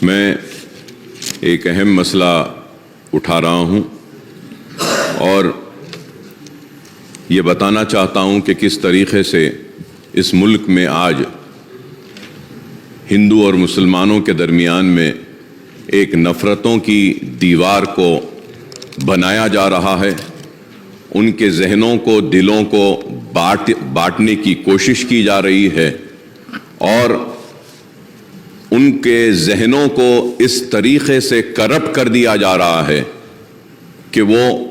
میں ایک اہم مسئلہ اٹھا رہا ہوں اور یہ بتانا چاہتا ہوں کہ کس طریقے سے اس ملک میں آج ہندو اور مسلمانوں کے درمیان میں ایک نفرتوں کی دیوار کو بنایا جا رہا ہے، ان کے ذہنوں کو، دلوں کو بانٹنے کی کوشش کی جا رہی ہے اور ان کے ذہنوں کو اس طریقے سے کرپٹ کر دیا جا رہا ہے کہ وہ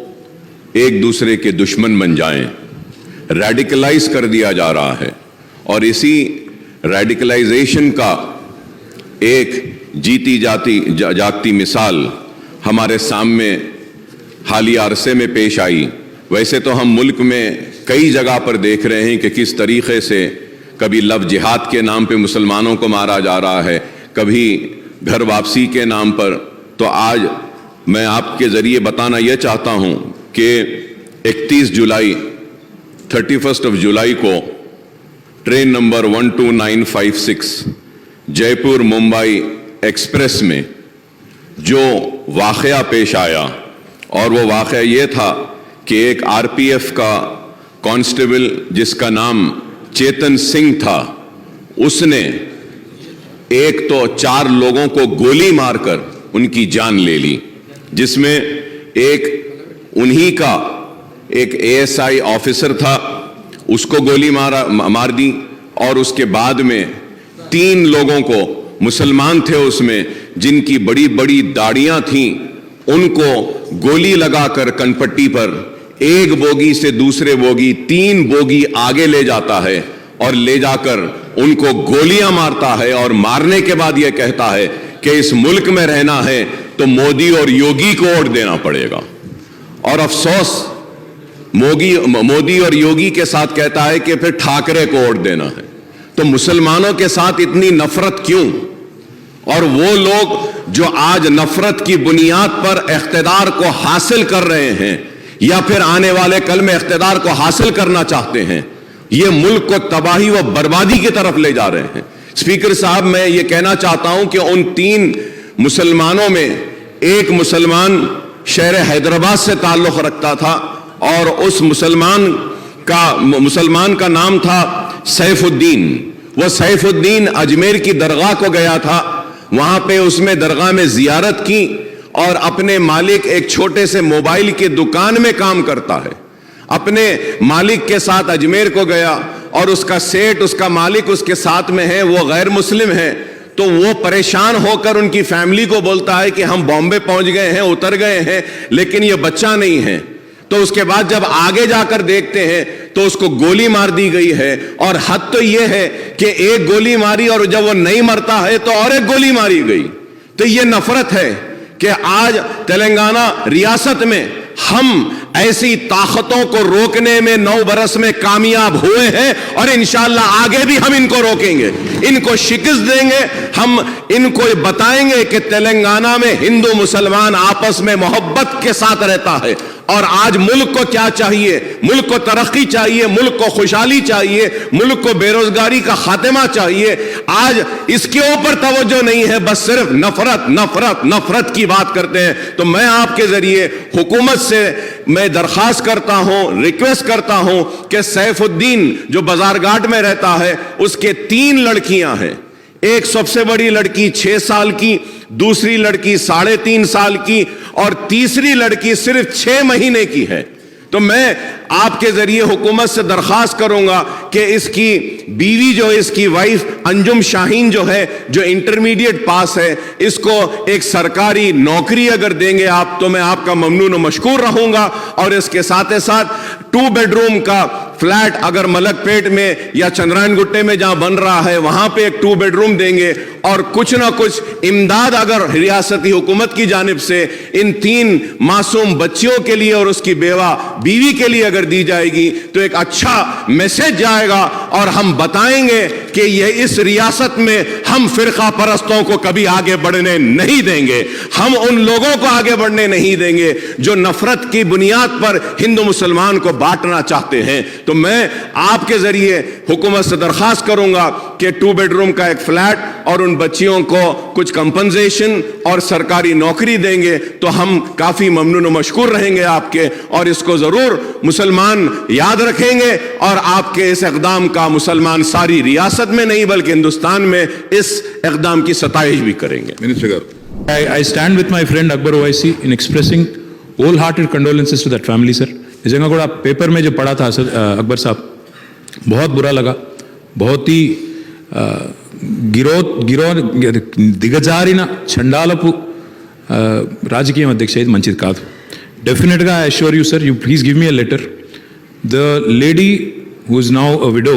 ایک دوسرے کے دشمن بن جائیں، ریڈیکلائز کر دیا جا رہا ہے۔ اور اسی ریڈیکلائزیشن کا ایک جیتی جاگتی مثال ہمارے سامنے حالیہ عرصے میں پیش آئی۔ ویسے تو ہم ملک میں کئی جگہ پر دیکھ رہے ہیں کہ کس طریقے سے کبھی لو جہاد کے نام پہ مسلمانوں کو مارا جا رہا ہے، کبھی گھر واپسی کے نام پر۔ تو آج میں آپ کے ذریعے بتانا یہ چاہتا ہوں کہ 31 جولائی کو ٹرین نمبر 12956 جے پور ممبئی ایکسپریس میں جو واقعہ پیش آیا، اور وہ واقعہ یہ تھا کہ ایک آر پی ایف کا کانسٹیبل جس کا نام چیتن سنگھ تھا، اس نے ایک تو 4 لوگوں کو گولی مار کر ان کی جان لے لی، جس میں ایک انہی کا ایک ASI آفیسر تھا، اس کو گولی مار دی، اور اس کے بعد میں 3 لوگوں کو، مسلمان تھے اس میں، جن کی بڑی بڑی داڑیاں تھیں، ان کو گولی لگا کر کنپٹی پر ایک بوگی سے دوسرے بوگی 3 بوگی آگے لے جاتا ہے اور لے جا کر ان کو گولیاں مارتا ہے، اور مارنے کے بعد یہ کہتا ہے کہ اس ملک میں رہنا ہے تو مودی اور یوگی کو ووٹ دینا پڑے گا۔ اور افسوس مودی اور یوگی کے ساتھ کہتا ہے کہ پھر ٹھاکرے کو ووٹ دینا ہے۔ تو مسلمانوں کے ساتھ اتنی نفرت کیوں؟ اور وہ لوگ جو آج نفرت کی بنیاد پر اقتدار کو حاصل کر رہے ہیں یا پھر آنے والے کل میں اقتدار کو حاصل کرنا چاہتے ہیں، یہ ملک کو تباہی و بربادی کی طرف لے جا رہے ہیں۔ اسپیکر صاحب، میں یہ کہنا چاہتا ہوں کہ ان 3 مسلمانوں میں ایک مسلمان شہر حیدرآباد سے تعلق رکھتا تھا، اور اس مسلمان کا نام تھا سیف الدین۔ وہ سیف الدین اجمیر کی درگاہ کو گیا تھا، وہاں پہ اس میں درگاہ میں زیارت کی، اور اپنے مالک ایک چھوٹے سے موبائل کی دکان میں کام کرتا ہے، اپنے مالک کے ساتھ اجمیر کو گیا، اور اس کا سیٹ، اس کا مالک اس کے ساتھ میں ہے، وہ غیر مسلم ہے۔ تو وہ پریشان ہو کر ان کی فیملی کو بولتا ہے کہ ہم بامبے پہنچ گئے ہیں، اتر گئے ہیں، لیکن یہ بچہ نہیں ہے۔ تو اس کے بعد جب آگے جا کر دیکھتے ہیں تو اس کو گولی مار دی گئی ہے، اور حد تو یہ ہے کہ ایک گولی ماری اور جب وہ نہیں مرتا ہے تو اور ایک گولی ماری گئی۔ تو یہ نفرت ہے کہ آج تلنگانہ ریاست میں ہم ایسی طاقتوں کو روکنے میں 9 برس میں کامیاب ہوئے ہیں، اور انشاءاللہ آگے بھی ہم ان کو روکیں گے، ان کو شکست دیں گے۔ ہم ان کو بتائیں گے کہ تلنگانہ میں ہندو مسلمان آپس میں محبت کے ساتھ رہتا ہے، اور آج ملک کو کیا چاہیے؟ ملک کو ترقی چاہیے، ملک کو خوشحالی چاہیے، ملک کو بے روزگاری کا خاتمہ چاہیے۔ آج اس کے اوپر توجہ نہیں ہے، بس صرف نفرت نفرت نفرت کی بات کرتے ہیں۔ تو میں آپ کے ذریعے حکومت سے میں درخواست کرتا ہوں، ریکویسٹ کرتا ہوں کہ سیف الدین جو بازار گھاٹ میں رہتا ہے، اس کے 3 لڑکیاں ہیں، ایک سب سے بڑی لڑکی 6 سال کی، دوسری لڑکی 3.5 سال کی، اور تیسری لڑکی صرف 6 مہینے کی ہے۔ تو میں آپ کے ذریعے حکومت سے درخواست کروں گا کہ اس کی بیوی جو اس کی وائف انجم شاہین جو ہے، جو انٹرمیڈیٹ پاس ہے، اس کو ایک سرکاری نوکری اگر دیں گے آپ تو میں آپ کا ممنون و مشکور رہوں گا۔ اور اس کے ساتھ 2 بیڈ روم کا فلیٹ اگر ملک پیٹ میں یا چندرائن گٹے میں جہاں بن رہا ہے وہاں پہ ایک 2 بیڈ روم دیں گے، اور کچھ نہ کچھ امداد اگر ریاستی حکومت کی جانب سے ان 3 معصوم بچیوں کے لیے اور اس کی بیوی کے لیے اگر دی جائے گی تو ایک اچھا میسج جائے گا، اور ہم بتائیں گے کہ یہ اس ریاست میں ہم فرقہ پرستوں کو کبھی آگے بڑھنے نہیں دیں گے، ہم ان لوگوں کو آگے بڑھنے نہیں دیں گے جو نفرت کی بنیاد پر ہندو مسلمان کو بانٹنا چاہتے ہیں۔ تو میں آپ کے ذریعے حکومت سے درخواست کروں گا کہ 2 بیڈروم کا ایک فلیٹ اور ان بچیوں کو کچھ کمپنسیشن اور سرکاری نوکری دیں گے تو ہم کافی ممنون و مشکور رہیں گے آپ کے, اور اس کو ضرور مسلمان یاد رکھیں گے, اور آپ کے اس اقدام کا مسلمان ساری ریاست میں نہیں بلکہ ہندوستان میں اس اقدام کی ستائش بھی کریں گے. I stand with my friend Akbar Owaisi in expressing wholehearted condolences to that family, sir. اس جگہ کو آپ پیپر میں جو پڑھا تھا اکبر صاحب, بہت برا لگا. بہت ہی దిగజారిన చండాలపు రాజకీయం అధ్యక్ష ఇది మంచిది కాదు. డెఫినెట్గా I assure you sir, you please give me a letter. The lady who is now a widow